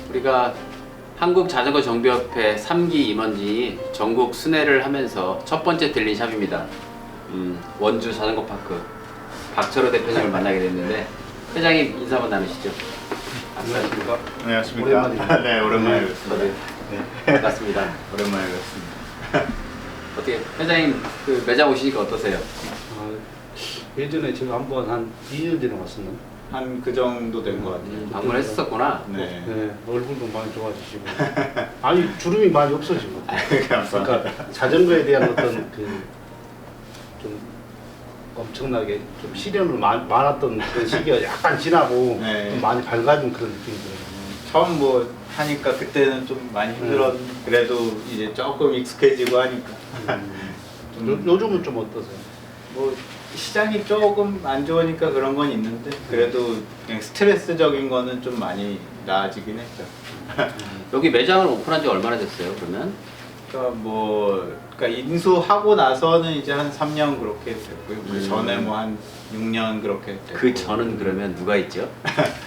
우리가 한국자전거정비협회 3기 임원진이 전국 순회를 하면서 첫 번째 들린 샵입니다. 원주 자전거파크 박철호 대표님을 만나게 됐는데 회장님 인사 한번 나누시죠. 안녕하십니까? 안녕하십니까? 오랜만입니다. 네, 오랜만에 뵙습니다. 네. 반갑습니다. 오랜만에 뵙습니다. 어떻게 회장님 그 매장 오시니까 어떠세요? 예전에 제가 한번 한 2년 전에 왔었나? 한 그 정도 된 것 같아요. 방문했었구나. 네. 네, 얼굴도 많이 좋아지시고 아니 주름이 많이 없어지고 감사합니다. 그러니까 자전거에 대한 어떤 그 좀 엄청나게 좀 시련을 많았던 그런 시기가 약간 지나고 네. 좀 많이 밝아진 그런 느낌이 들어요. 처음 뭐 하니까 그때는 좀 많이 그래도 이제 조금 익숙해지고 하니까 요즘은 좀 어떠세요? 뭐 시장이 조금 안 좋으니까 그런 건 있는데 그래도 그냥 스트레스적인 거는 좀 많이 나아지긴 했죠. 여기 매장을 오픈한 지 얼마나 됐어요, 그러면? 그러니까 인수하고 나서는 이제 한 3년 그렇게 됐고요. 그 전에 뭐 한 6년 그렇게 됐고. 그 전은 그러면 누가 있죠?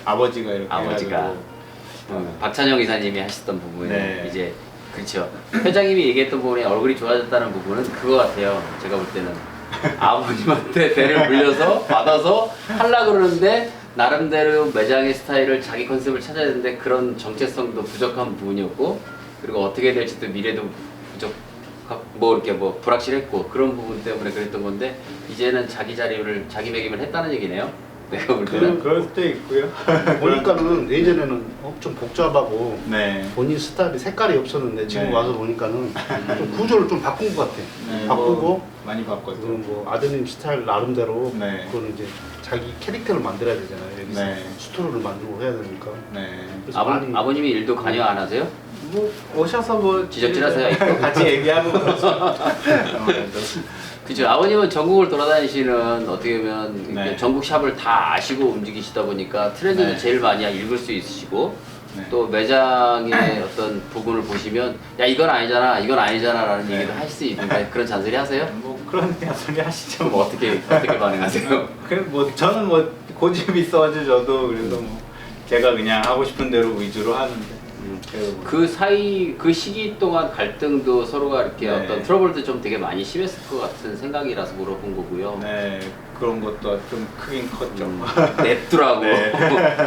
아버지가 이렇게 아버지가. 해가지고 박찬영 이사님이 하셨던 부분에 네. 이제 그렇죠. 회장님이 얘기했던 부분에 얼굴이 좋아졌다는 부분은 그거 같아요. 제가 볼 때는 아버님한테 대를 물려서 받아서 하려고 그러는데 나름대로 매장의 스타일을 자기 컨셉을 찾아야 되는데 그런 정체성도 부족한 부분이었고 그리고 어떻게 될지도 미래도 뭐 이렇게 뭐 불확실했고 그런 부분 때문에 그랬던 건데 이제는 자기 자리를 자기 매김을 했다는 얘기네요. 내가 볼 때는. 그럴 수도 있고요. 보니까는 예전에는 엄청 복잡하고 네. 본인 스타일이 색깔이 없었는데 지금 네. 와서 보니까는 좀 구조를 좀 바꾼 것 같아. 네, 바꾸고 뭐 많이 바꿨죠. 그리고 뭐 아드님 스타일 나름대로 네. 그거는 이제 자기 캐릭터를 만들어야 되잖아요. 여기서 네. 스토리를 만들고 해야 되니까. 네. 그래서 많이 아버님이 일도 관여 안 하세요? 뭐 오셔서 뭐 지적질하세요? 같이 얘기하고 그러죠. 그죠. 아버님은 전국을 돌아다니시는 어떻게 보면 이렇게 네. 전국 샵을 다 아시고 움직이시다 보니까 트렌드도 네. 제일 많이 읽을 수 있으시고 네. 또 매장의 어떤 부분을 보시면 야 이건 아니잖아 이건 아니잖아 라는 네. 얘기도 할 수 있는데 그런 잔소리 하세요? 뭐 그런 소리 하시죠. 그럼 뭐. 어떻게 반응하세요? 뭐 저는 뭐 고집이 있어가지고 저도 그래서 뭐 제가 그냥 하고 싶은 대로 위주로 하는데. 그래도 뭐. 그 사이 그 시기 동안 갈등도 서로가 이렇게 네. 어떤 트러블도 좀 되게 많이 심했을 것 같은 생각이라서 물어본 거고요. 네, 그런 것도 좀 크긴 컸죠. 냅두라고 네.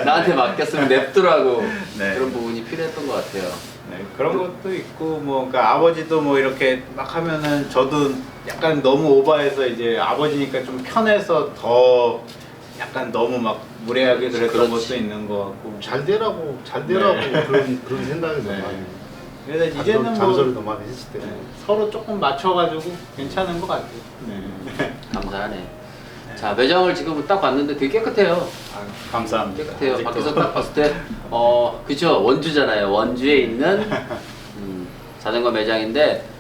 나한테 맡겼으면 냅두라고 네. 그런 부분이 필요했던 것 같아요. 네, 그런 것도 있고 뭐 그러니까 아버지도 뭐 이렇게 막 하면은 저도 약간 너무 오버해서 이제 아버지니까 좀 편해서 더 약간 너무 막 무례하게 그랬던 그렇지. 것도 있는 것 같고. 잘 되라고 네. 그런 생각이 더 네. 많이. 그래서 이제는 뭐 잔소리도 많이 했을 때. 네, 서로 조금 맞춰가지고 괜찮은 것 같아요. 네. 감사하네. 자 매장을 지금 딱 봤는데 되게 깨끗해요. 아, 감사합니다. 깨끗해요. 아직도. 밖에서 딱 봤을 때 그쵸 원주잖아요. 원주에 있는 자전거 매장인데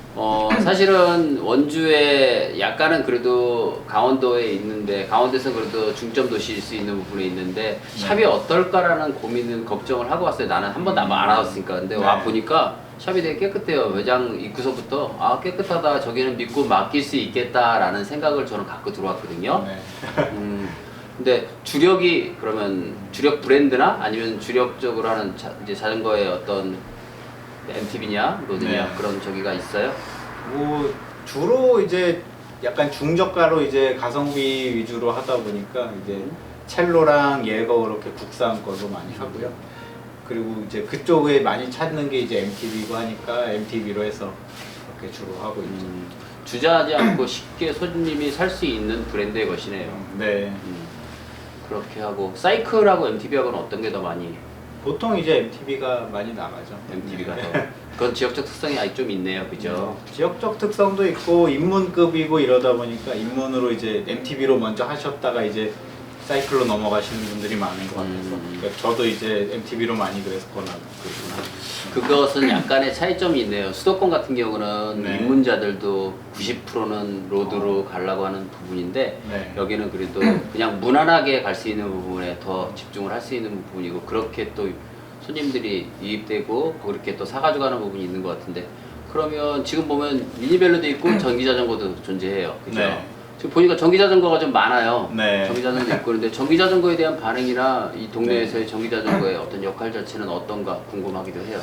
사실은 원주에 약간은 그래도 강원도에 있는데 강원도에서 그래도 중점 도시일 수 있는 부분에 있는데 샵이 어떨까라는 고민은 걱정을 하고 왔어요. 나는 한 번도 안 와봤으니까. 근데 와 네. 보니까 샵이 되게 깨끗해요. 매장 입구서부터 아 깨끗하다. 저기는 믿고 맡길 수 있겠다라는 생각을 저는 갖고 들어왔거든요. 네. 근데 주력이 그러면 주력 브랜드나 아니면 주력적으로 하는 이제 자전거의 어떤 MTB냐 로드냐 네. 그런 저기가 있어요? 뭐 주로 이제 약간 중저가로 이제 가성비 위주로 하다 보니까 이제 첼로랑 예거 이렇게 국산 거도 많이 하고요. 그리고 이제 그쪽에 많이 찾는 게 이제 MTB고 하니까 MTB로 해서 그렇게 주로 하고 있죠. 주저하지 않고 쉽게 손님이 살 수 있는 브랜드의 것이네요. 네. 그렇게 하고 사이클하고 MTB하고는 어떤 게 더 많이 보통 이제 MTB가 많이 나가죠. MTB가 네. 더 그건 지역적 특성이 아직 좀 있네요, 그죠? 지역적 특성도 있고 입문급이고 이러다 보니까 입문으로 이제 MTB로 먼저 하셨다가 이제 사이클로 넘어가시는 분들이 많은 것 같아서 그러니까 저도 이제 MTB로 많이 그래서 권하고 그것은 약간의 차이점이 있네요. 수도권 같은 경우는 네. 입문자들도 90%는 로드로 가려고 하는 부분인데 네. 여기는 그래도 그냥 무난하게 갈 수 있는 부분에 더 집중을 할 수 있는 부분이고 그렇게 또 손님들이 유입되고 그렇게 또 사가지고 가는 부분이 있는 것 같은데 그러면 지금 보면 미니벨로도 있고 전기자전거도 존재해요. 그죠? 네. 지금 보니까 전기 자전거가 좀 많아요. 네. 전기 자전거 있고 그런데 전기 자전거에 대한 반응이나 이 동네에서의 전기 자전거의 어떤 역할 자체는 어떤가 궁금하기도 해요.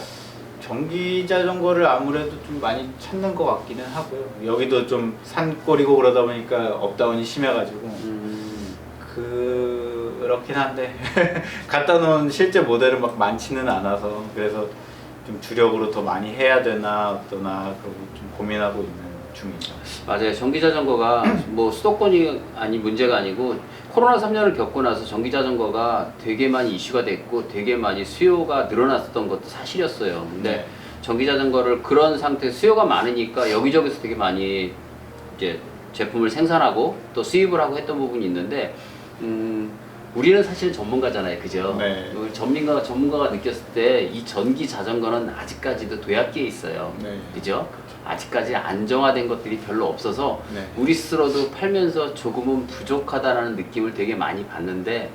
전기 자전거를 아무래도 좀 많이 찾는 것 같기는 하고요. 여기도 좀 산골이고 그러다 보니까 업다운이 심해가지고 그렇긴 한데 갖다 놓은 실제 모델은 막 많지는 않아서 그래서 좀 주력으로 더 많이 해야 되나 어떠나 그러고 좀 고민하고 있는 중이죠. 맞아요. 전기 자전거가 뭐 수도권이 아닌 문제가 아니고 코로나 3년을 겪고 나서 전기 자전거가 되게 많이 이슈가 됐고 되게 많이 수요가 늘어났었던 것도 사실이었어요. 근데 네. 전기 자전거를 그런 상태 수요가 많으니까 여기저기서 되게 많이 이제 제품을 생산하고 또 수입을 하고 했던 부분이 있는데 우리는 사실 전문가잖아요, 그죠? 네. 우리 전문가가 느꼈을 때 이 전기 자전거는 아직까지도 도약기에 있어요, 네. 그죠? 아직까지 안정화된 것들이 별로 없어서 네. 우리 스스로도 팔면서 조금은 부족하다라는 느낌을 되게 많이 받는데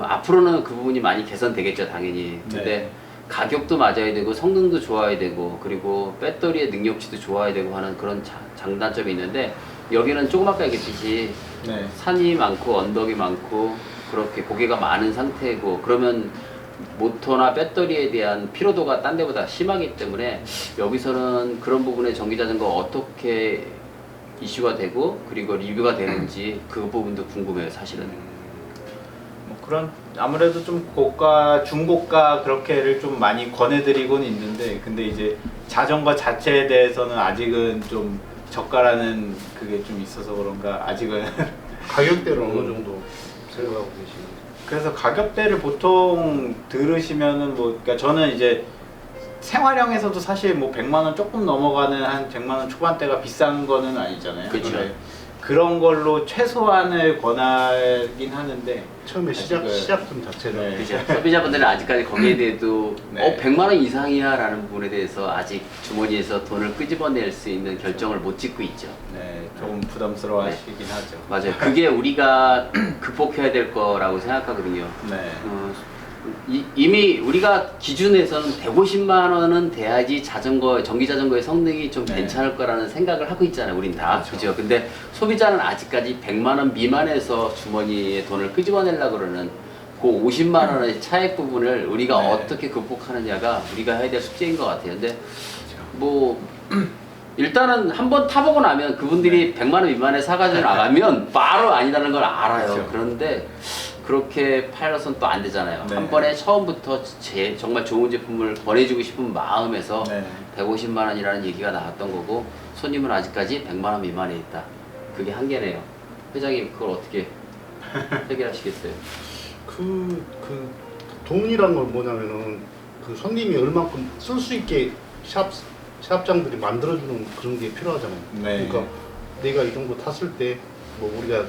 앞으로는 그 부분이 많이 개선되겠죠, 당연히. 근데 네. 가격도 맞아야 되고 성능도 좋아야 되고 그리고 배터리의 능력치도 좋아야 되고 하는 그런 장단점이 있는데 여기는 조금 아까 얘기했듯이 네. 산이 많고 언덕이 많고 그렇게 고개가 많은 상태고 그러면 모터나 배터리에 대한 피로도가 딴 데보다 심하기 때문에 여기서는 그런 부분에 전기자전거 어떻게 이슈가 되고 그리고 리뷰가 되는지 그 부분도 궁금해요, 사실은. 뭐 그런 아무래도 좀 고가, 중고가 그렇게를 좀 많이 권해드리곤 있는데 근데 이제 자전거 자체에 대해서는 아직은 좀 저가라는 그게 좀 있어서 그런가 아직은 가격대를 어느 정도 생각하고 계시는지. 그래서 가격대를 보통 들으시면은 뭐 그러니까 저는 이제 생활형에서도 사실 뭐 100만 원 조금 넘어가는 한 100만 원 초반대가 비싼 거는 아니잖아요. 그쵸. 근데 그런 걸로 최소한을 권하긴 하는데 처음에 시작점 자체를 네. 그죠? 소비자분들은 아직까지 거기에 대해도 네. 100만 원 이상이야 라는 부분에 대해서 아직 주머니에서 돈을 끄집어낼 수 있는 결정을 못 짓고 있죠. 네, 조금 부담스러워 하시긴 하죠. 맞아요. 그게 우리가 극복해야 될 거라고 생각하거든요. 네. 이미 우리가 기준에서는 150만 원은 돼야지 전기 자전거의 성능이 좀 네. 괜찮을 거라는 생각을 하고 있잖아요, 우린 다. 그렇죠. 그죠? 근데 소비자는 아직까지 100만 원 미만에서 주머니에 돈을 끄집어내려고 그러는 그 50만 원의 차액 부분을 우리가 네. 어떻게 극복하느냐가 우리가 해야 될 숙제인 것 같아요. 근데 뭐 일단은 한번 타보고 나면 그분들이 100만 원 미만에 사가지고 나가면 바로 아니라는 걸 알아요. 그렇죠. 그런데 그렇게 팔아서는 또 안 되잖아요. 네. 한 번에 처음부터 정말 좋은 제품을 권해주고 싶은 마음에서 네. 150만 원이라는 얘기가 나왔던 거고 손님은 아직까지 100만 원 미만에 있다. 그게 한계네요. 회장님 그걸 어떻게 해결하시겠어요? 그 돈이란 건 뭐냐면은 그 손님이 얼만큼 쓸 수 있게 샵장들이 만들어주는 그런 게 필요하잖아요. 네. 그러니까 내가 이 정도 탔을 때 뭐 우리가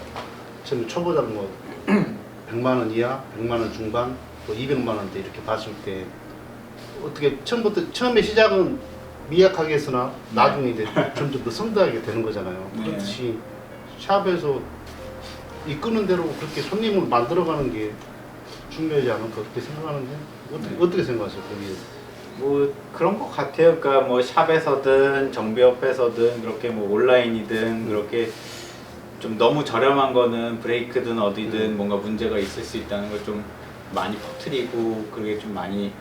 처음에 초보자는 뭐 100만 원 이하, 100만 원 중반, 또 200만 원대 이렇게 봤을 때 어떻게 처음에 시작은 미약하게 했으나 나중에 이제 점점 더 성장하게 되는 거잖아요. 네. 그렇듯이 샵에서 이끄는 대로 그렇게 손님을 만들어가는 게 중요하지 않을까 그렇게 생각하는데 어떻게 생각하세요? 거기에 뭐 그런 것 같아요. 그러니까 뭐 샵에서든 정비업에서든 그렇게 뭐 온라인이든 그렇게 좀 너무 저렴한 거는 브레이크든 어디든 뭔가 문제가 있을 수 있다는 걸 좀 많이 퍼뜨리고 그게 좀 많이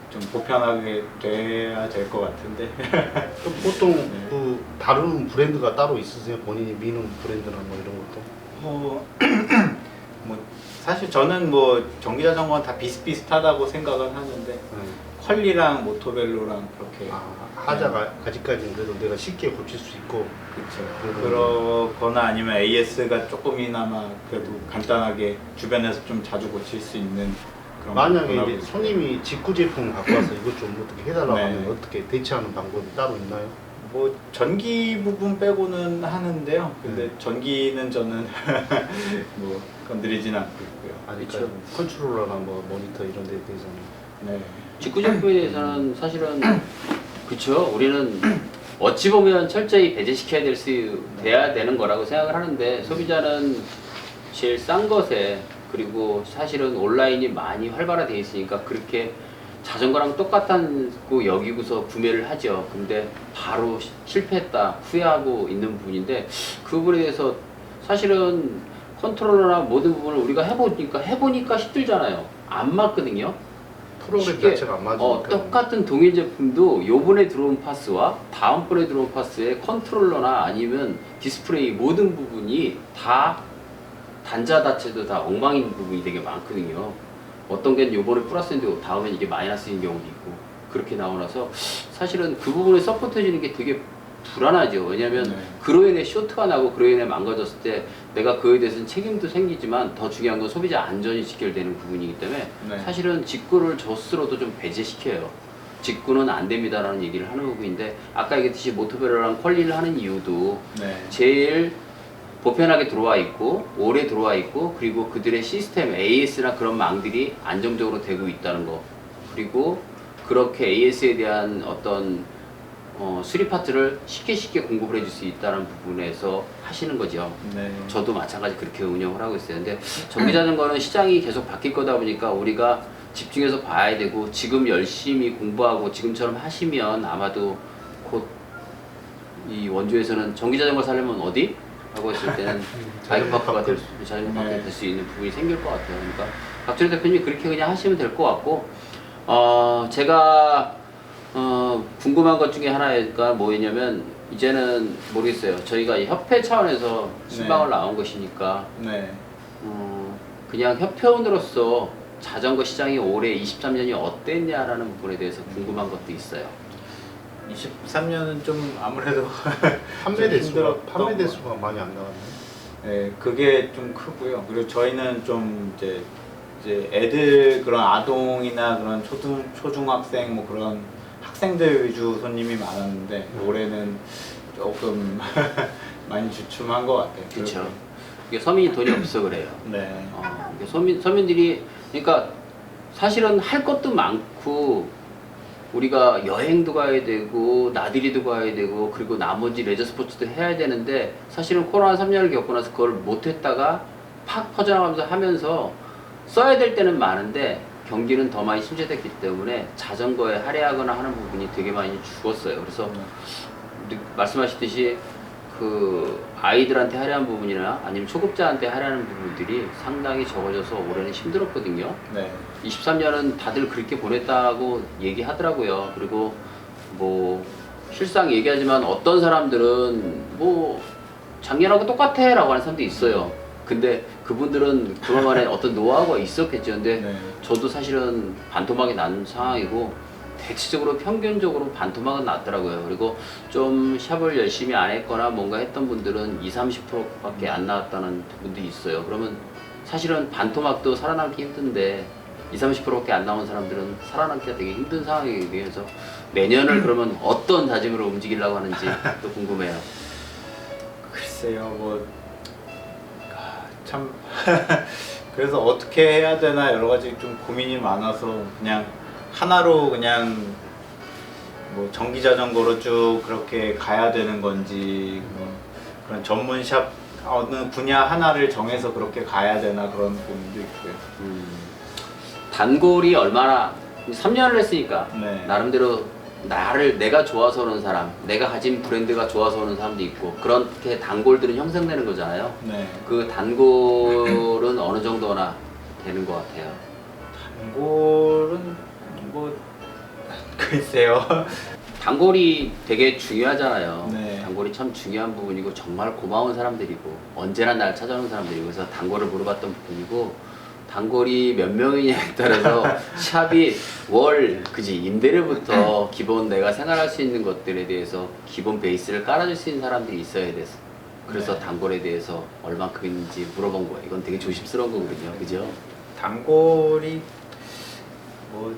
좀 보편하게 돼야 될 것 같은데. 그럼 보통 네. 그 다루는 브랜드가 따로 있으세요? 본인이 미는 브랜드나 뭐 이런 것도? 뭐, 뭐 사실 저는 뭐 전기자전거는 다 비슷비슷하다고 생각은 하는데 퀄리랑 모토벨로랑 그렇게 하자가 아직까지는 그래도 내가 쉽게 고칠 수 있고 그렇죠. 그러거나 아니면 AS가 조금이나마 그래도 간단하게 주변에서 좀 자주 고칠 수 있는 그런 만약에 권하고 이제 있어요. 손님이 직구 제품 갖고 와서 이것 좀 어떻게 해달라고 네. 하면 어떻게 대처하는 방법이 따로 있나요? 뭐 전기 부분 빼고는 하는데요. 근데 전기는 저는 뭐 건드리진 않고 있고요. 아직까지 그쵸. 컨트롤러나 뭐 모니터 이런 데 대해서는 네. 직구 제품에 대해서는 사실은 그쵸. 우리는 어찌 보면 철저히 배제시켜야 돼야 되는 거라고 생각을 하는데 소비자는 제일 싼 것에 그리고 사실은 온라인이 많이 활발화되어 있으니까 그렇게 자전거랑 똑같다고 여기고서 구매를 하죠. 근데 바로 실패했다 후회하고 있는 부분인데 그 부분에 대해서 사실은 컨트롤러나 모든 부분을 우리가 해보니까 힘들잖아요. 안 맞거든요. 프로그램 쉽게, 자체가 안 맞으니까. 똑같은 동일 제품도 요번에 들어온 파스와 다음번에 들어온 파스의 컨트롤러나 아니면 디스플레이 모든 부분이 다 단자 자체도 다 엉망인 부분이 되게 많거든요. 어떤 게 요번에 플러스인데 다음엔 이게 마이너스인 경우도 있고 그렇게 나오나서 사실은 그 부분을 서포트해주는 게 되게 불안하죠. 왜냐면 네. 그로 인해 쇼트가 나고 그로 인해 망가졌을 때 내가 그에 대해서는 책임도 생기지만 더 중요한 건 소비자 안전이 직결되는 부분이기 때문에 네. 사실은 직구를 저 스스로도 좀 배제시켜요. 직구는 안 됩니다라는 얘기를 하는 부분인데 아까 얘기했듯이 모토베러랑 퀄리를 하는 이유도 네. 제일 보편하게 들어와 있고 오래 들어와 있고 그리고 그들의 시스템 AS나 그런 망들이 안정적으로 되고 있다는 거 그리고 그렇게 AS에 대한 어떤 수리 파트를 쉽게 공급을 해줄 수 있다는 부분에서 하시는 거죠. 네. 저도 마찬가지 그렇게 운영을 하고 있어요. 근데 전기자전거는 시장이 계속 바뀔 거다 보니까 우리가 집중해서 봐야 되고 지금 열심히 공부하고 지금처럼 하시면 아마도 곧 이 원주에서는 전기자전거 사려면 어디? 하고 했을 때는 바이크파크가 자전거 파크가 될 수 있는 부분이 생길 것 같아요. 그러니까 박철희 대표님이 그렇게 그냥 하시면 될 것 같고 제가 궁금한 것 중에 하나가 뭐였냐면 이제는 모르겠어요. 저희가 이 협회 차원에서 순방을 나온 것이니까 네. 그냥 협회원으로서 자전거 시장이 올해 23년이 어땠냐라는 부분에 대해서 궁금한 것도 있어요. 23년은 좀 아무래도 판매 대수가 힘들었던 많이 안 나왔네. 네, 그게 좀 크고요. 그리고 저희는 좀 이제 애들 그런 아동이나 그런 초중학생 뭐 그런 학생들 위주 손님이 많았는데 올해는 조금 많이 주춤한 것 같아요. 그렇죠. 이게 서민이 돈이 없어 그래요. 네. 이게 서민들이 그러니까 사실은 할 것도 많고 우리가 여행도 가야 되고 나들이도 가야 되고 그리고 나머지 레저 스포츠도 해야 되는데 사실은 코로나 3년을 겪고 나서 그걸 못했다가 팍 퍼져나가면서 하면서 써야 될 때는 많은데 경기는 더 많이 침체됐기 때문에 자전거에 할애하거나 하는 부분이 되게 많이 죽었어요. 그래서 말씀하셨듯이 그 아이들한테 할애한 부분이나 아니면 초급자한테 할애하는 부분들이 상당히 적어져서 올해는 힘들었거든요. 네. 23년은 다들 그렇게 보냈다고 얘기하더라고요. 그리고 뭐 실상 얘기하지만 어떤 사람들은 뭐 작년하고 똑같아 라고 하는 사람도 있어요. 근데 그분들은 그만의 어떤 노하우가 있었겠죠. 근데 네. 저도 사실은 반토막이 난 상황이고 대체적으로 평균적으로 반토막은 났더라고요. 그리고 좀 샵을 열심히 안 했거나 뭔가 했던 분들은 20-30%밖에 안 나왔다는 분도 있어요. 그러면 사실은 반토막도 살아남기 힘든데 20-30%밖에 안 나온 사람들은 살아남기가 되게 힘든 상황이기 위해서 내년을 그러면 어떤 다짐으로 움직이려고 하는지 또 궁금해요. 글쎄요, 뭐 참 그래서 어떻게 해야 되나 여러 가지 좀 고민이 많아서 그냥 하나로 그냥 뭐 전기 자전거로 쭉 그렇게 가야 되는 건지 뭐 그런 전문 샵 어느 분야 하나를 정해서 그렇게 가야 되나 그런 고민도 있고요. 단골이 얼마나 3년을 했으니까 네. 나름대로 내가 좋아서 오는 사람, 내가 가진 브랜드가 좋아서 오는 사람도 있고 그렇게 단골들은 형성되는 거잖아요. 네. 그 단골은 어느 정도나 되는 것 같아요. 단골은 뭐 글쎄요. 단골이 되게 중요하잖아요. 네. 단골이 참 중요한 부분이고 정말 고마운 사람들이고 언제나 날 찾아오는 사람들이고 그래서 단골을 물어봤던 부분이고 단골이 몇 명이냐에 따라서 샵이 임대료부터 기본 내가 생활할 수 있는 것들에 대해서 기본 베이스를 깔아줄 수 있는 사람들이 있어야 돼서 그래서 네. 단골에 대해서 얼마큼인지 물어본 거예요. 이건 되게 조심스러운 거거든요. 그죠? 단골이 뭐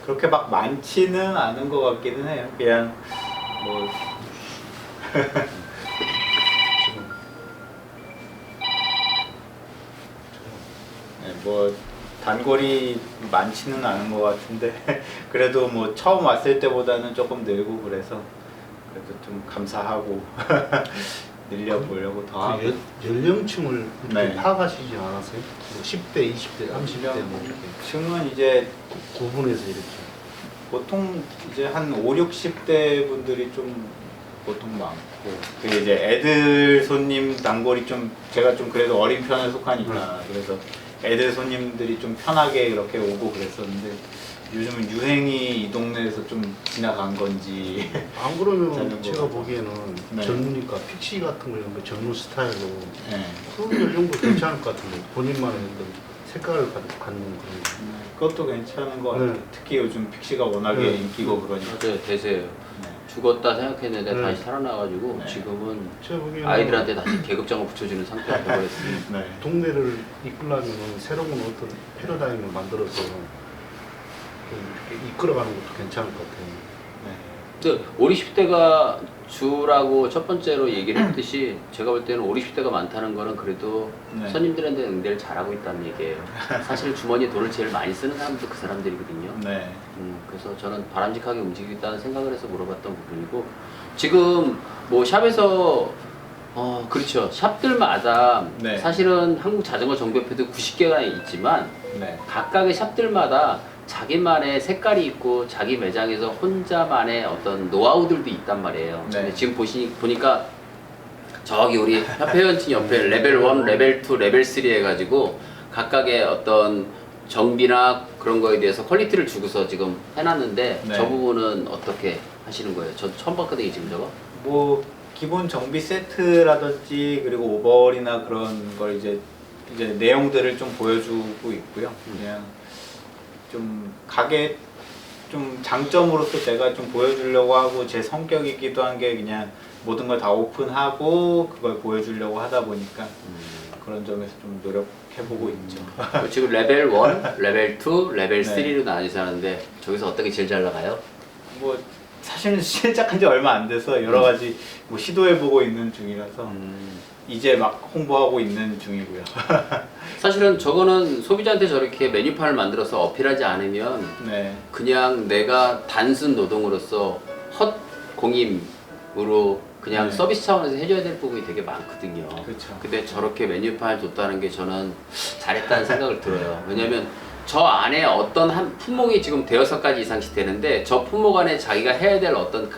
그렇게 막 많지는 않은 것 같기는 해요. 그냥 뭐 네, 뭐 단골이 많지는 않은 것 같은데 그래도 뭐 처음 왔을 때보다는 조금 늘고 그래서 그래도 좀 감사하고 늘려보려고 더 하고. 그 연령층을 이렇게 네. 파악하시지 않았어요? 뭐 10대, 20대, 30대 뭐 이렇게 층은 이제 구분해서 이렇게. 보통 이제 한 5, 60대 분들이 좀 보통 많고 그리고 이제 애들 손님 단골이 좀 제가 좀 그래도 어린 편에 속하니까 그래서 애들 손님들이 좀 편하게 그렇게 오고 그랬었는데 요즘은 유행이 이 동네에서 좀 지나간 건지 안 그러면 자전거 제가 같아요. 보기에는 네. 젊으니까 픽시 같은 거 이런 거 젊은 스타일로 네. 그런 연령도 괜찮을 것 같은데 본인만의 어떤 색깔을 갖는 그런 그것도 괜찮은 것 같아요. 네. 특히 요즘 픽시가 워낙에 네. 인기고 그러니까. 맞아요, 대세예요. 네. 죽었다 생각했는데 네. 다시 살아나가지고 네. 지금은 제가 보기에는 아이들한테 다시 계급장을 붙여주는 상태가 되어버렸습니다. 네. 동네를 이끌려면 새로운 어떤 패러다임을 만들어서 좀 이렇게 이끌어가는 것도 괜찮을 것 같아요. 네. 근데 5, 60대가 주라고 첫 번째로 얘기를 했듯이 제가 볼 때는 5, 60대가 많다는 거는 그래도 네. 손님들한테 응대를 잘하고 있다는 얘기예요. 사실 주머니에 돈을 제일 많이 쓰는 사람도 그 사람들이거든요. 네. 그래서 저는 바람직하게 움직이겠다는 생각을 해서 물어봤던 부분이고 지금 뭐 샵에서 그렇죠. 샵들마다 네. 사실은 한국 자전거 정비협회도 90개가 있지만 네. 각각의 샵들마다 자기만의 색깔이 있고 자기 매장에서 혼자만의 어떤 노하우들도 있단 말이에요. 네. 근데 지금 보니까 저기 우리 협회 회원팀 옆에 레벨 1, 레벨 2, 레벨 3 해가지고 각각의 어떤 정비나 그런 거에 대해서 퀄리티를 주고서 지금 해놨는데 네. 저 부분은 어떻게 하시는 거예요? 저 처음 봤거든요 지금 저거. 뭐 기본 정비 세트라든지 그리고 오버홀이나 그런 걸 이제 내용들을 좀 보여주고 있고요. 그냥 좀 가게 좀 장점으로서 제가 좀 보여주려고 하고 제 성격이기도 한 게 그냥 모든 걸 다 오픈하고 그걸 보여주려고 하다 보니까 그런 점에서 좀 노력해보고 있죠. 지금 레벨 1, 레벨 2, 레벨 네. 3로 나뉘어서 하는데 저기서 어떤 게 제일 잘 나가요? 뭐 사실은 시작한 지 얼마 안 돼서 여러 가지 뭐 시도해보고 있는 중이라서 이제 막 홍보하고 있는 중이고요. 사실은 저거는 소비자한테 저렇게 메뉴판을 만들어서 어필하지 않으면 네. 그냥 내가 단순 노동으로서 헛 공임으로 그냥 네. 서비스 차원에서 해줘야 될 부분이 되게 많거든요. 그렇죠. 근데 저렇게 메뉴판을 줬다는 게 저는 잘했다는 생각을 들어요. 왜냐면 저 안에 어떤 한 품목이 지금 대여섯 가지 이상씩 되는데 저 품목 안에 자기가 해야 될 어떤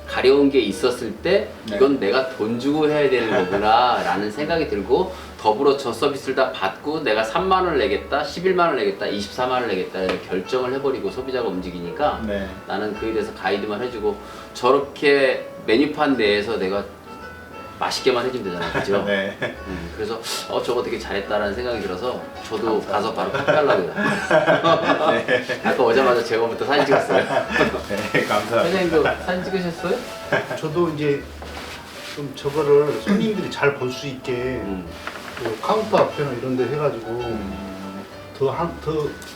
가려운 게 있었을 때 네. 이건 내가 돈 주고 해야 되는 거구나 라는 생각이 들고 더불어 저 서비스를 다 받고 내가 3만 원을 내겠다, 11만 원을 내겠다, 24만 원을 내겠다 이렇게 결정을 해버리고 소비자가 움직이니까 네. 나는 그에 대해서 가이드만 해주고 저렇게 메뉴판 내에서 내가 맛있게만 해주면 되잖아요, 그죠? 네. 그래서 저거 되게 잘했다라는 생각이 들어서 저도 감사합니다. 가서 바로 카페 하려고요. 네. 아까 오자마자 제가부터 사진 찍었어요. 네, 감사합니다. 회장님도 사진 찍으셨어요? 저도 이제 좀 저거를 손님들이 잘 볼 수 있게 그 카운터 앞에나 이런 데 해가지고 더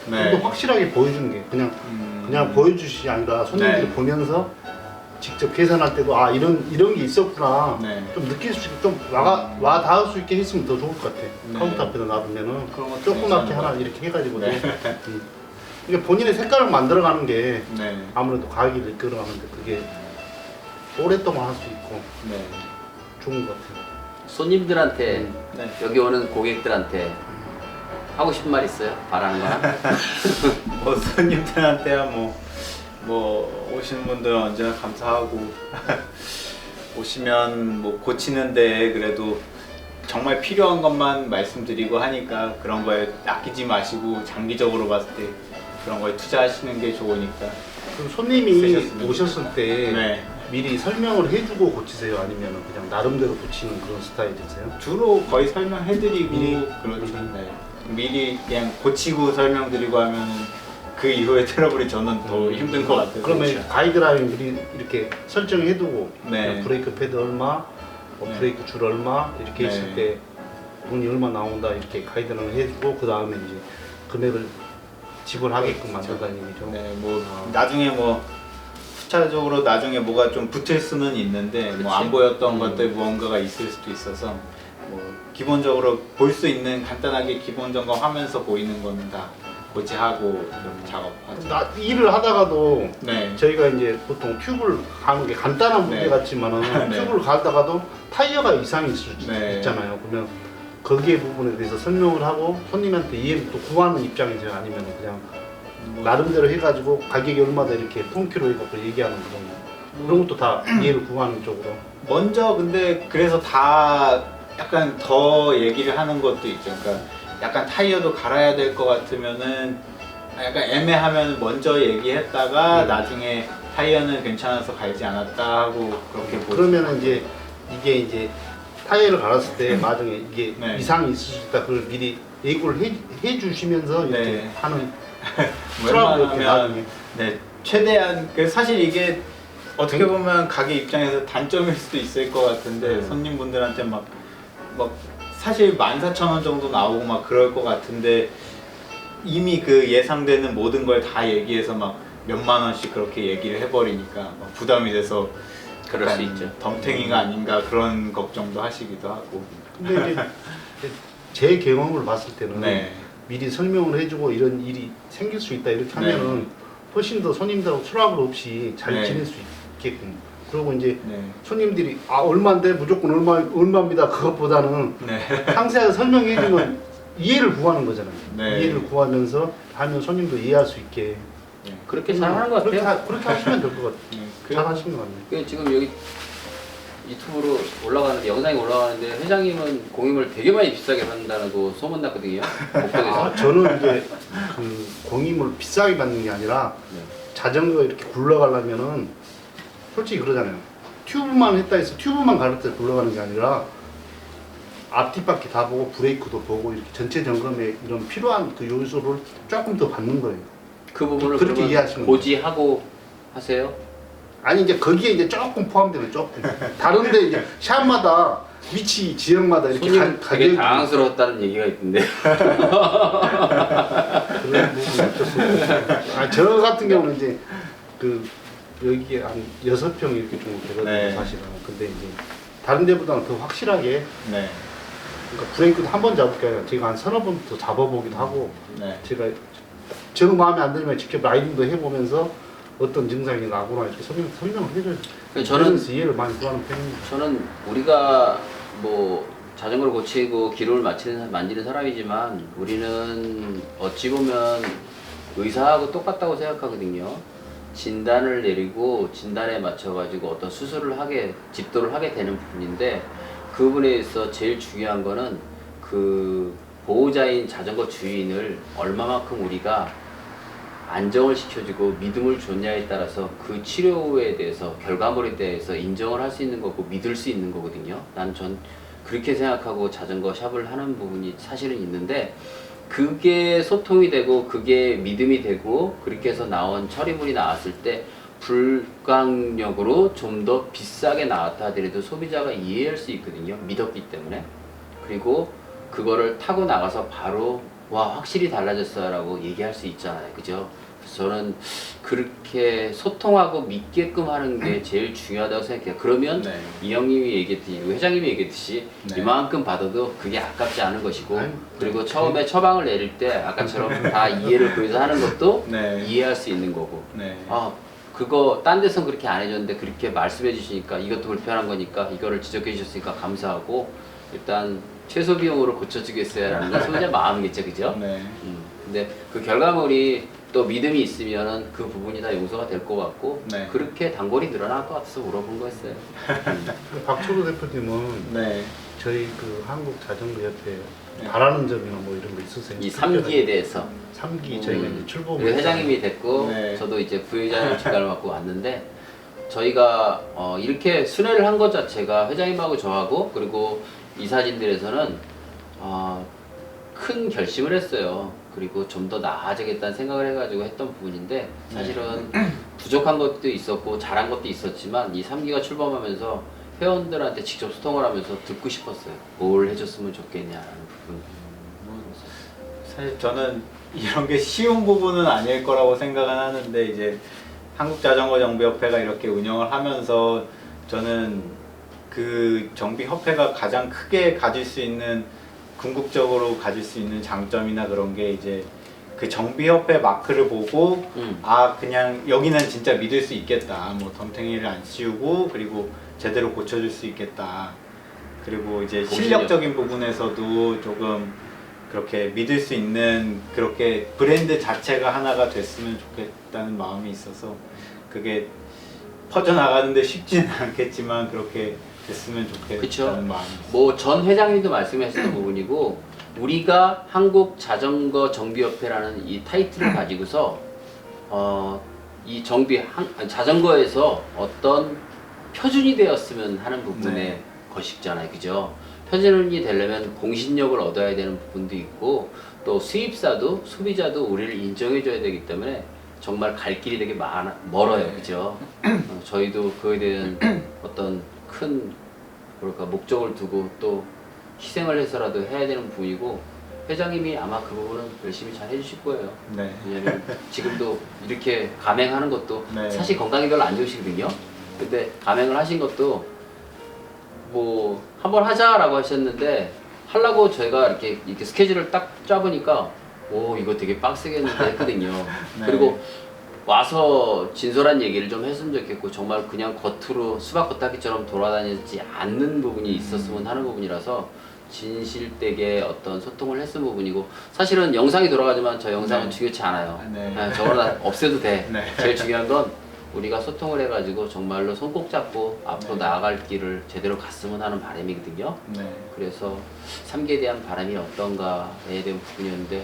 네. 확실하게 보여주는 게 그냥 보여주시 아니라 손님들이 네. 보면서 직접 계산할 때도 아 이런 게 있었구나 네. 좀 느낄 수 있게 좀 와 닿을 수 있게 했으면 더 좋을 것 같아. 네. 카운터 앞에다 놔두면은 그런 것도 조그맣게 괜찮은 하나 것 이렇게 해가지고 네. 이게 본인의 색깔을 만들어가는 게 네. 아무래도 가격을 이끌어가는데 그게 오랫동안 할 수 있고 네. 좋은 것 같아요. 손님들한테 네. 여기 오는 고객들한테 하고 싶은 말 있어요? 바라는 거나? 뭐 손님들한테야 뭐 오시는 분들은 언제나 감사하고 오시면 뭐 고치는데 그래도 정말 필요한 것만 말씀드리고 하니까 그런 거에 아끼지 마시고 장기적으로 봤을 때 그런 거에 투자하시는 게 좋으니까. 그럼 손님이 쓰셨으면 오셨을 때 네. 미리 설명을 해주고 고치세요? 아니면 그냥 나름대로 고치는 그런 스타일이세요? 주로 거의 설명해드리고 미리? 그렇죠. 네. 미리 그냥 고치고 설명드리고 하면은 그 이후에 트러블이 저는 더 힘든 것 같아요. 그러면 가이드라인 미리 이렇게 설정해두고 네. 그냥 브레이크 패드 얼마, 뭐 네. 브레이크 줄 얼마 이렇게 네. 했을 때 돈이 얼마 나온다 이렇게 가이드라인 해주고 그 다음에 이제 금액을 지불하게끔 만든다는 얘기죠. 네, 뭐 나중에 뭐 후차적으로 나중에 뭐가 좀 붙을 수는 있는데 뭐 안 보였던 것들 무언가가 있을 수도 있어서 뭐 기본적으로 볼 수 있는 간단하게 기본 점검하면서 보이는 거는 다 고치하고 이렇게 작업하죠. 일을 하다가도 네. 저희가 이제 보통 튜브를 가는 게 간단한 문제 네. 같지만은 네. 튜브를 가다가도 타이어가 이상이 있을 수 네. 있잖아요. 그러면 거기에 부분에 대해서 설명을 하고 손님한테 이해를 또 구하는 입장이세요? 아니면 그냥 뭐 나름대로 해가지고 가격이 얼마다 이렇게 통키로 해갖고 얘기하는 그런 그런 것도 다 이해를 구하는 쪽으로. 먼저 근데 그래서 다 약간 더 얘기를 하는 것도 있죠. 그러니까 약간 타이어도 갈아야 될 것 같으면은 약간 애매하면 먼저 얘기했다가 나중에 타이어는 괜찮아서 갈지 않았다 하고 그렇게 그러면은 이제 이게 이제 타이어를 갈았을 때 나중에 이게 네. 이상이 있을 수 있다. 그걸 미리 예고를 해 주시면서 이렇게 네. 하는 트러블 이렇게 나중에. 웬만하면 네, 최대한 사실 이게 어떻게 보면 가게 입장에서 단점일 수도 있을 것 같은데 손님분들한테 막 사실 14,000원 정도 나오고 막 그럴 것 같은데 이미 그 예상되는 모든 걸 다 얘기해서 막 몇만 원씩 그렇게 얘기를 해버리니까 막 부담이 돼서 그럴 수 있죠. 덤탱이가 아닌가 그런 걱정도 하시기도 하고. 근데 이제 제 경험을 봤을 때는 네. 미리 설명을 해주고 이런 일이 생길 수 있다 이렇게 하면은 훨씬 더 손님들하고 트러블 없이 잘 네. 지낼 수 있게끔. 그리고 이제 네. 손님들이 얼마인데 무조건 얼마입니다. 그것보다는 네. 상세하게 설명해주면 이해를 구하는 거잖아요. 네. 이해를 구하면서 하면 손님도 이해할 수 있게. 그렇게 잘 하는 것 그렇게, 같아요. 그렇게 하시면 될 것 같아요. 그- 잘 하시는 것 같네요. 그 지금 여기 유튜브로 올라가는데 영상이 올라가는데 회장님은 공임을 되게 많이 비싸게 받는다고 소문났거든요. 목동에서. 아, 저는 이제 그 공임을 비싸게 받는 게 아니라 네. 자전거 이렇게 굴러가려면은 솔직히 그러잖아요. 튜브만 했다 해서 튜브만 갈을 때 굴러가는 게 아니라 앞뒷바퀴 다 보고 브레이크도 보고 이렇게 전체 점검에 이런 필요한 그 요소를 조금 더 받는 거예요. 그 부분을 그렇게 그러면 이해하시면 고지하고 하세요? 아니 이제 거기에 이제 조금 포함되면 조금 다른데 이제 샵마다 위치 지역마다 이렇게 손님 되게 가격이 당황스러웠다는 얘기가 있던데. 그런 부분이 어쩔 수 없고. 아, 저 같은 경우는 이제 그 여기에 한 6평 이렇게 좀 되거든요, 네. 사실은. 근데 이제 다른 데보다는 더 확실하게 네. 그러니까 브레이크도 한 번 잡을 게 아니라 제가 한 서너 번 더 잡아보기도 하고 네. 제가 정 마음에 안 들면 직접 라이딩도 해보면서 어떤 증상이 나거나 이렇게 설명을 해줘요. 저는 그래서 이해를 많이 구하는 편입니다. 저는 우리가 뭐 자전거를 고치고 기름을 만지는 사람이지만 우리는 어찌 보면 의사하고 똑같다고 생각하거든요. 진단을 내리고 진단에 맞춰 가지고 어떤 수술을 집도를 하게 되는 부분인데 그 부분에 있어 제일 중요한 거는 그 보호자인 자전거 주인을 얼마만큼 우리가 안정을 시켜주고 믿음을 줬냐에 따라서 그 치료에 대해서 결과물에 대해서 인정을 할 수 있는 거고 믿을 수 있는 거거든요. 전 그렇게 생각하고 자전거 샵을 하는 부분이 사실은 있는데 그게 소통이 되고 그게 믿음이 되고 그렇게 해서 나온 처리물이 나왔을 때 불광력으로 좀 더 비싸게 나왔다 하더라도 소비자가 이해할 수 있거든요. 믿었기 때문에. 그리고 그거를 타고 나가서 바로 와 확실히 달라졌어 라고 얘기할 수 있잖아요. 그죠? 그래서 저는 그렇게 소통하고 믿게끔 하는 게 제일 중요하다고 생각해요. 그러면 네. 이 형님이 얘기했듯이 회장님이 얘기했듯이 네. 이만큼 받아도 그게 아깝지 않은 것이고 아니, 그리고 처음에 처방을 내릴 때 아까처럼 다 이해를 구해서 하는 것도 네. 이해할 수 있는 거고 네. 그거 딴 데선 그렇게 안 해줬는데 그렇게 말씀해 주시니까 이것도 불편한 거니까 이거를 지적해 주셨으니까 감사하고 일단 최소 비용으로 고쳐주겠어요 라는 건 소비자 마음이겠죠, 그죠? 네. 근데 그 결과물이 또 믿음이 있으면은 그 부분이 다 용서가 될 것 같고 네. 그렇게 단골이 늘어날 것 같아서 물어본 거였어요. 박초로 대표님은 네. 저희 그 한국 자전거 협회 네. 바라는 점이나 뭐 이런 거 있으세요? 이 3기에 대해서 3기 저희가 이제 출범을 그리고 회장님이 됐고 네. 저도 이제 부회장님 직관을 맡고 왔는데 저희가 이렇게 순회를 한 것 자체가 회장님하고 저하고 그리고 이사진들에서는 큰 결심을 했어요. 그리고 좀 더 나아지겠다는 생각을 해가지고 했던 부분인데 사실은 부족한 것도 있었고 잘한 것도 있었지만 이 3기가 출범하면서 회원들한테 직접 소통을 하면서 듣고 싶었어요. 뭘 해줬으면 좋겠냐라는 부분. 사실 저는 이런 게 쉬운 부분은 아닐 거라고 생각은 하는데 이제 한국자전거정비협회가 이렇게 운영을 하면서 저는 그 정비협회가 가장 크게 가질 수 있는 궁극적으로 가질 수 있는 장점이나 그런 게 이제 그 정비협회 마크를 보고 그냥 여기는 진짜 믿을 수 있겠다. 뭐 덤탱이를 안 씌우고 그리고 제대로 고쳐줄 수 있겠다. 그리고 이제 실력적인 부분에서도 조금 그렇게 믿을 수 있는 그렇게 브랜드 자체가 하나가 됐으면 좋겠다는 마음이 있어서 그게 퍼져나가는데 쉽지는 않겠지만 그렇게 됐으면 좋겠다는 그쵸. 마음이 있어요. 뭐 전 회장님도 말씀하셨던 부분이고 우리가 한국 자전거 정비협회라는 이 타이틀을 가지고서 이 자전거에서 어떤 표준이 되었으면 하는 부분의 네. 것이잖아요, 그죠? 표준이 되려면 공신력을 얻어야 되는 부분도 있고 또 수입사도 소비자도 우리를 인정해줘야 되기 때문에 정말 갈 길이 되게 멀어요, 네. 그죠? 저희도 그에 대한 어떤 큰 뭐랄까 목적을 두고 또 희생을 해서라도 해야 되는 부분이고 회장님이 아마 그 부분은 열심히 잘 해주실 거예요. 네. 왜냐면 지금도 이렇게 가맹하는 것도 네. 사실 건강이 별로 안 좋으시거든요. 근데 가맹을 하신 것도 뭐 한번 하자라고 하셨는데 하려고 저희가 이렇게 스케줄을 딱 짜보니까 오 이거 되게 빡세겠는데 했거든요. 네. 그리고 와서 진솔한 얘기를 좀 했으면 좋겠고 정말 그냥 겉으로 수박 겉핥기처럼 돌아다니지 않는 부분이 있었으면 하는 부분이라서 진실되게 어떤 소통을 했은 부분이고 사실은 영상이 돌아가지만 저 영상은 네. 중요치 않아요. 네. 저거는 다 없애도 돼. 네. 제일 중요한 건 우리가 소통을 해가지고 정말로 손 꼭 잡고 앞으로 네. 나아갈 길을 제대로 갔으면 하는 바람이거든요. 네. 그래서 3기에 대한 바람이 어떤가에 대한 부분이었는데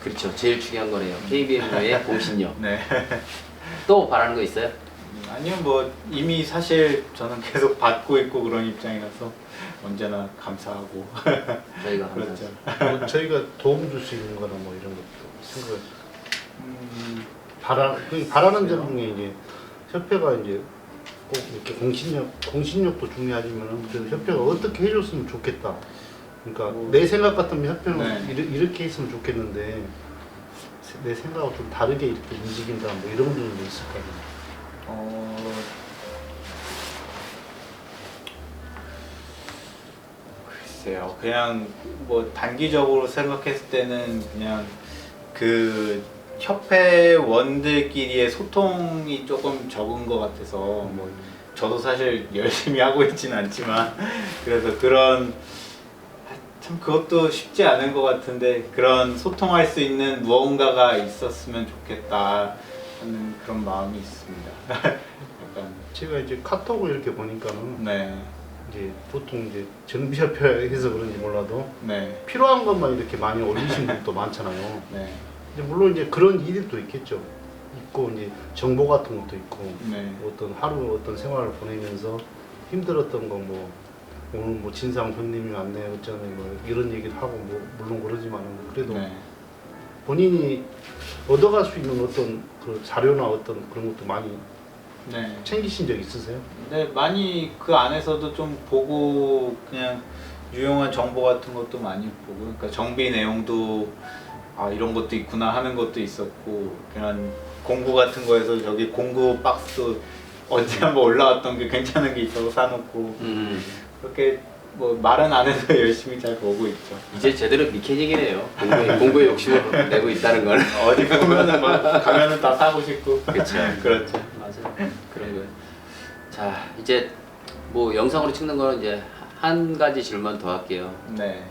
그렇죠. 제일 중요한 거네요. KBM의 공신력. 네. 또 바라는 거 있어요? 아니요, 뭐 이미 사실 저는 계속 받고 있고 그런 입장이라서 언제나 감사하고 저희가 그렇죠. 항상 뭐 저희가 도움 줄 수 있는 거나 뭐 이런 것도 생각. 바라는 점 중에 이제 협회가 이제 꼭 이렇게 공신력도 중요하지만 그래도 협회가 어떻게 해줬으면 좋겠다. 그러니까 내 생각 같으면 협회는 네. 이렇게 했으면 좋겠는데 내 생각하고 좀 다르게 이렇게 움직인다 뭐 이런 분들도 있을 거 아니에요. 글쎄요, 그냥 뭐 단기적으로 생각했을 때는 그냥 그 협회원들끼리의 소통이 조금 적은 것 같아서 뭐 저도 사실 열심히 하고 있지는 않지만 그래서 그런 참 그것도 쉽지 않은 것 같은데 그런 소통할 수 있는 무언가가 있었으면 좋겠다 하는 그런 마음이 있습니다. 약간 제가 이제 카톡을 이렇게 보니까는 네, 이제 보통 이제 정비협회에서 그런지 몰라도 네, 필요한 것만 이렇게 많이 올리신 분도 많잖아요. 네, 이제 물론 이제 그런 일도 있겠죠. 있고 이제 정보 같은 것도 있고 네, 어떤 하루 어떤 생활을 보내면서 힘들었던 거 뭐 오늘 뭐 진상 손님이 왔네 어쩌네 뭐 이런 얘기를 하고 뭐 물론 그러지만 그래도 네. 본인이 얻어갈 수 있는 어떤 그 자료나 어떤 그런 것도 많이 네. 챙기신 적 있으세요? 네, 많이 그 안에서도 좀 보고 그냥 유용한 정보 같은 것도 많이 보고 그러니까 정비 내용도 아 이런 것도 있구나 하는 것도 있었고 그냥 공구 같은 거에서 저기 공구 박스도 언제 한번 올라왔던 게 괜찮은 게 있어서 사놓고 그렇게 뭐 말은 안 해도 열심히 잘 보고 있죠. 이제 제대로 미케닉이네요. 공부에 욕심을 내고 있다는 건. 어디 보면은 뭐 가면은 다 사고 싶고 그렇죠. 그렇죠. 맞아요. 그런 거예요. 자, 이제 뭐 영상으로 찍는 거는 이제 한 가지 질문 더 할게요. 네.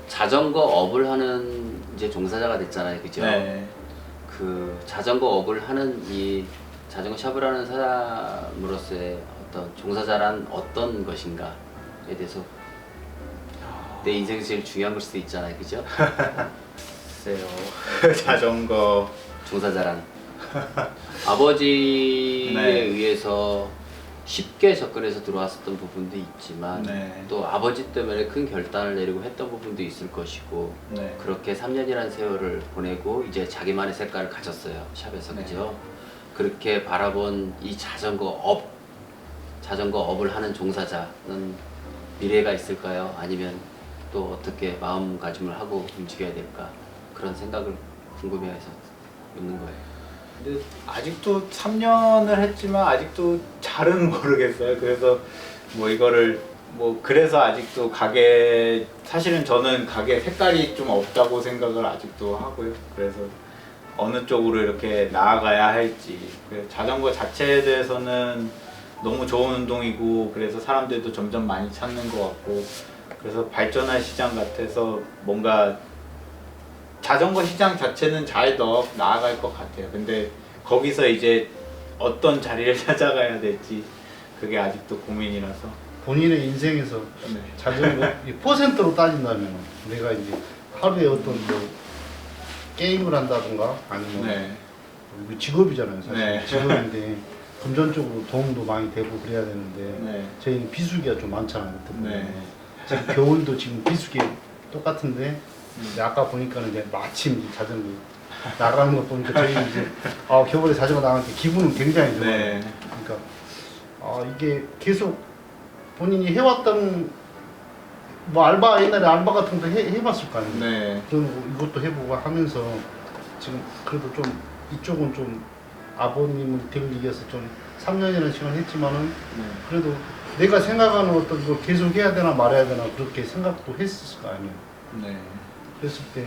자전거 업을 하는 이제 종사자가 됐잖아요, 그죠? 네. 그 자전거 업을 하는 이 자전거 샵을 하는 사람으로서의 어떤 종사자란 어떤 것인가에 대해서 내 인생에서 제일 중요한 걸 수도 있잖아요, 그죠? 글쎄요. 자전거. 종사자란 아버지에 네. 의해서 쉽게 접근해서 들어왔었던 부분도 있지만 네. 또 아버지 때문에 큰 결단을 내리고 했던 부분도 있을 것이고 네. 그렇게 3년이라는 세월을 보내고 이제 자기만의 색깔을 가졌어요, 샵에서. 네. 그죠? 그렇게 바라본 이 자전거 업을 하는 종사자는 미래가 있을까요? 아니면 또 어떻게 마음가짐을 하고 움직여야 될까? 그런 생각을 궁금해해서 묻는 거예요. 근데 아직도 3년을 했지만 아직도 잘은 모르겠어요. 그래서 뭐 이거를 뭐 그래서 아직도 가게 사실은 저는 가게 색깔이 좀 없다고 생각을 아직도 하고요. 그래서 어느 쪽으로 이렇게 나아가야 할지. 그래서 자전거 자체에 대해서는 너무 좋은 운동이고 그래서 사람들도 점점 많이 찾는 것 같고 그래서 발전할 시장 같아서 뭔가 자전거 시장 자체는 잘 더 나아갈 것 같아요. 근데 거기서 이제 어떤 자리를 찾아가야 될지 그게 아직도 고민이라서. 본인의 인생에서 네. 자전거 이 퍼센트로 따진다면 내가 이제 하루에 어떤 뭐 게임을 한다든가 아니면 네. 우리 직업이잖아요 사실. 네. 직업인데 금전적으로 도움도 많이 되고 그래야 되는데 네. 저희는 비수기가 좀 많잖아요. 네. 지금 겨울도 지금 비수기 똑같은데 근데 아까 보니까는 이제 마침 이제 자전거 나가는 거 보니까 저희 이제 겨울에 자전거 나갈 때 기분은 굉장히 좋아요. 네. 그러니까 이게 계속 본인이 해왔던 뭐 알바 옛날에 알바 같은 거 해봤을 거 아니에요. 네. 그런 거 이것도 해보고 하면서 지금 그래도 좀 이쪽은 좀 아버님을 되기 위해서 좀 3년이라는 시간 했지만은 네. 그래도 내가 생각하는 어떤 걸 계속 해야 되나 말아야 되나 그렇게 생각도 했을 거 아니에요. 네. 그랬을 때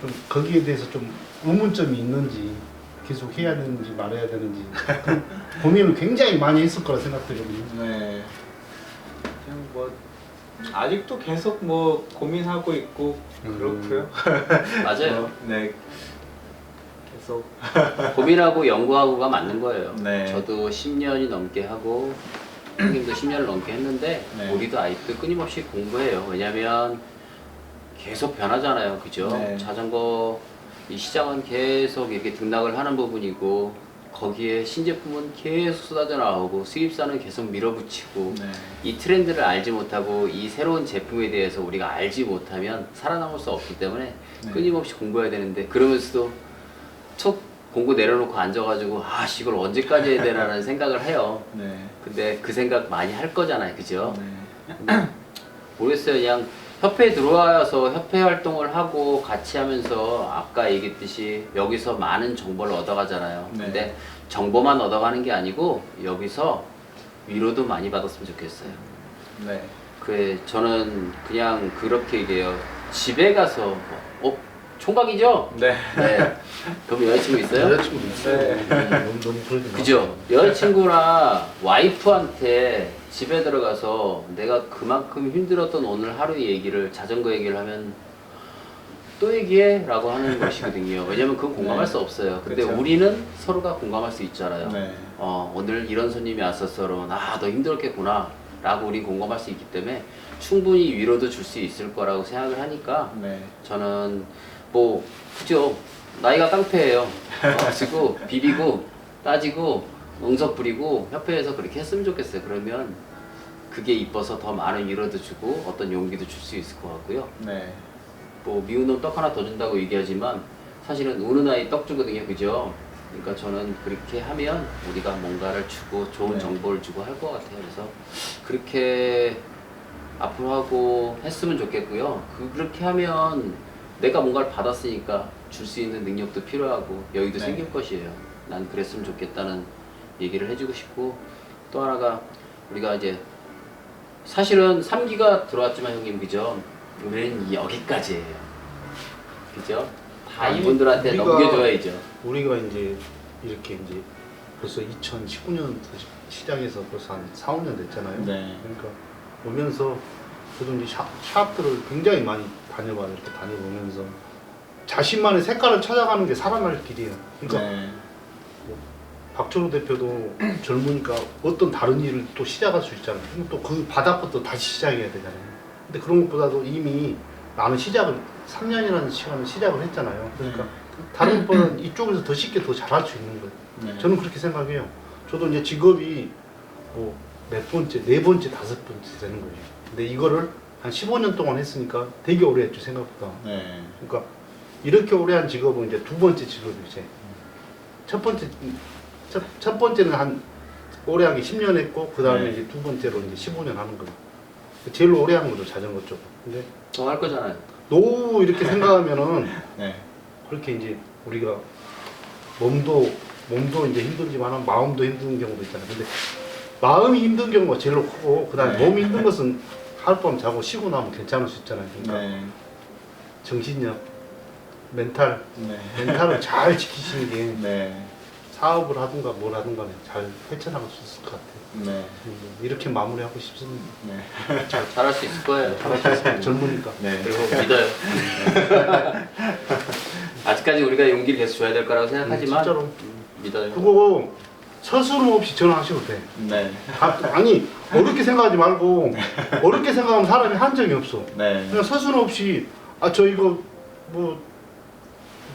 좀 거기에 대해서 좀 의문점이 있는지 계속 해야 되는지 말아야 되는지 그 고민을 굉장히 많이 했을 거라 생각되거든요. 네. 그냥 뭐 아직도 계속 뭐 고민하고 있고 그렇고요. 맞아요. 네. 계속. 고민하고 연구하고가 맞는 거예요. 네. 저도 10년이 넘게 하고 형님도 10년을 넘게 했는데 네. 우리도 아직도 끊임없이 공부해요. 왜냐면 계속 변하잖아요. 그죠? 네. 자전거 이 시장은 계속 이렇게 등락을 하는 부분이고 거기에 신제품은 계속 쏟아져 나오고 수입사는 계속 밀어붙이고 네. 이 트렌드를 알지 못하고 이 새로운 제품에 대해서 우리가 알지 못하면 살아남을 수 없기 때문에 네. 끊임없이 공부해야 되는데 그러면서도 툭 공부 내려놓고 앉아가지고 이걸 언제까지 해야 되나라는 생각을 해요. 네. 근데 그 생각 많이 할 거잖아요. 그죠? 네. 근데 모르겠어요. 그냥 협회에 들어와서 협회 활동을 하고 같이 하면서 아까 얘기했듯이 여기서 많은 정보를 얻어가잖아요. 네. 근데 정보만 얻어가는 게 아니고 여기서 위로도 많이 받았으면 좋겠어요. 네. 저는 그냥 그렇게 얘기해요. 집에 가서 총각이죠? 네. 네. 그럼 여자친구 있어요? 여자친구도 있어요. 네. 너무 그러지 마. 그죠? 여자친구나 와이프한테 집에 들어가서 내가 그만큼 힘들었던 오늘 하루의 얘기를 자전거 얘기를 하면 또 얘기해? 라고 하는 것이거든요. 왜냐면 그건 공감할 네. 수 없어요. 근데 그렇죠. 우리는 서로가 공감할 수 있잖아요. 네. 오늘 이런 손님이 왔었어. 그러면 너 힘들었겠구나 라고 우린 공감할 수 있기 때문에 충분히 위로도 줄 수 있을 거라고 생각을 하니까 네. 저는 그죠? 나이가 깡패예요. 그리고 비비고 따지고 응석 부리고 협회에서 그렇게 했으면 좋겠어요. 그러면 그게 이뻐서 더 많은 위로도 주고 어떤 용기도 줄 수 있을 것 같고요. 네. 미운 놈 떡 하나 더 준다고 얘기하지만 사실은 우는 아이 떡 주거든요. 그죠? 그러니까 저는 그렇게 하면 우리가 뭔가를 주고 좋은 네. 정보를 주고 할 것 같아요. 그래서 그렇게 앞으로 하고 했으면 좋겠고요. 그렇게 하면 내가 뭔가를 받았으니까 줄 수 있는 능력도 필요하고 여유도 네. 생길 것이에요. 난 그랬으면 좋겠다는 얘기를 해주고 싶고 또 하나가 우리가 이제 사실은 3기가 들어왔지만 형님 그죠? 우리는 여기까지예요. 그죠? 다 아니, 이분들한테 우리가- 넘겨줘야죠. 우리가 이제 이렇게 이제 벌써 2019년 시작해서 벌써 한 4, 5년 됐잖아요. 네. 그러니까 오면서 저도 이제 샵들을 굉장히 많이 다녀봐요. 이렇게 다녀보면서 자신만의 색깔을 찾아가는 게 살아날 길이에요. 그러니까 네. 박철호 대표도 젊으니까 어떤 다른 일을 또 시작할 수 있잖아요. 또 그 바닥부터 다시 시작해야 되잖아요. 근데 그런 것보다도 이미 나는 시작을 3년이라는 시간을 시작을 했잖아요. 그러니까 다른 분은 이쪽에서 더 쉽게 더 잘할 수 있는 거예요. 네. 저는 그렇게 생각해요. 저도 이제 직업이 뭐 몇 번째, 네 번째, 다섯 번째 되는 거예요. 근데 이거를 한 15년 동안 했으니까 되게 오래 했죠, 생각보다. 네. 그러니까 이렇게 오래 한 직업은 이제 두 번째 직업이죠. 이제. 첫 번째는 한 오래 한 게 10년 했고 그 다음에 네. 이제 두 번째로 이제 15년 하는 거예요. 제일 오래 한 거죠, 자전거 쪽은. 근데 더 할 거잖아요. 노후 이렇게 생각하면은 네. 그렇게 이제 우리가 몸도 이제 힘들지만 마음도 힘든 경우도 있잖아요. 근데 마음이 힘든 경우가 제일 크고 그다음에 네. 몸이 힘든 것은 하룻밤 자고 쉬고 나면 괜찮을 수 있잖아요. 그러니까 네. 정신력, 멘탈을 네. 잘 지키시는 게 네. 사업을 하든가 뭘 하든가 잘 헤쳐나갈 수 있을 것 같아요. 네. 이렇게 마무리하고 싶습니다. 네. 잘할 수 있을 거예요. 젊으니까. 네. 그리고 믿어요. 아직까지 우리가 용기를 계속 줘야 될 거라고 생각하지만 진짜로. 믿어요. 그거 서슴 없이 전화하셔도 돼. 네. 아니 어렵게 생각하지 말고 어렵게 생각하면 사람이 한 적이 없어. 네. 그냥 서슴 없이 아 저 이거 뭐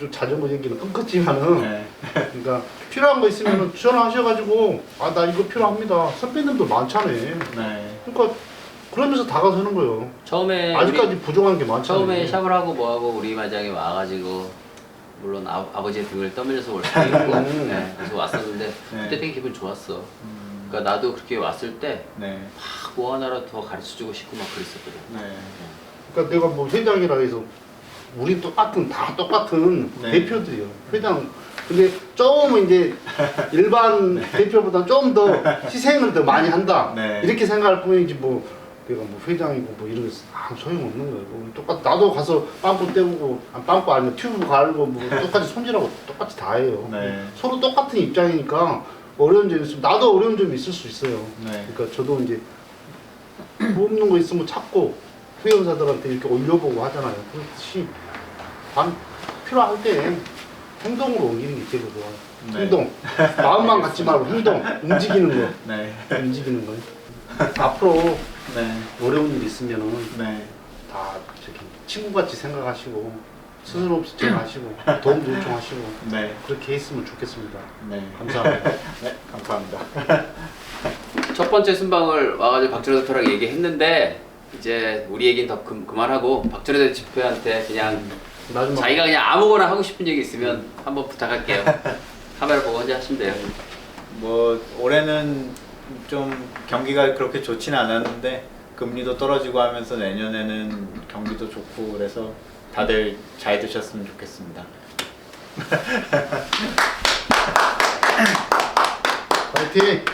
좀 자전거 얘기는 끊겼지만은 네. 그러니까 필요한 거 있으면 전화하셔가지고 아 나 이거 필요합니다. 선배님도 많잖아요. 네. 그러니까 그러면서 다가서는 거예요. 처음에 아직까지 우리 부족한 게 많잖아요. 처음에 샵을 하고 뭐하고 우리 마장에 와가지고 물론 아버지의 등을 떠밀려서 올 수도 있고 네, 그래서 왔었는데 네. 그때 되게 기분 좋았어. 그러니까 나도 그렇게 왔을 때 막 네. 뭐 하나라도 더 가르쳐주고 싶고 막 그랬었거든. 네. 그러니까 내가 뭐 회장이라 해서 우리 똑같은 다 똑같은 네. 대표들이요. 회장. 근데 조금 이제 일반 대표보다 좀 더 희생을 더 많이 한다. 네. 이렇게 생각할 뿐이지 뭐 내가 뭐 회장이고 뭐 이런 거 소용없는 거예요. 우리 똑같 나도 가서 빵꾸 때우고 빵꾸 아니면 튜브 갈고 뭐 똑같이 손질하고 똑같이 다 해요. 네. 서로 똑같은 입장이니까 어려운 점이 있으면 나도 어려운 점이 있을 수 있어요. 네. 그러니까 저도 이제 뭐 없는 거 있으면 찾고 회원사들한테 이렇게 올려보고 하잖아요. 그렇듯이 필요할 때 행동으로 옮기는 게 제일 좋아요. 네. 행동. 마음만 갖지 말고 행동. 움직이는 거. 네. 움직이는 거. 앞으로 네. 어려운 일 있으면은 네. 다 저기 친구같이 생각하시고 스스로 없이 전화하시고 도움도 요청하시고 네. 그렇게 했으면 좋겠습니다. 네. 감사합니다. 네. 감사합니다. 첫 번째 순방을 와가지고 박준호 대표랑 얘기했는데 이제 우리 얘기는 더 그만하고 박준호 대표한테 그냥 마지막 자기가 그냥 아무거나 하고 싶은 얘기 있으면 한번 부탁할게요. 카메라 보고 혼자 하시면 돼요. 뭐 올해는 좀 경기가 그렇게 좋지는 않았는데 금리도 떨어지고 하면서 내년에는 경기도 좋고 그래서 다들 잘 드셨으면 좋겠습니다. 파이팅!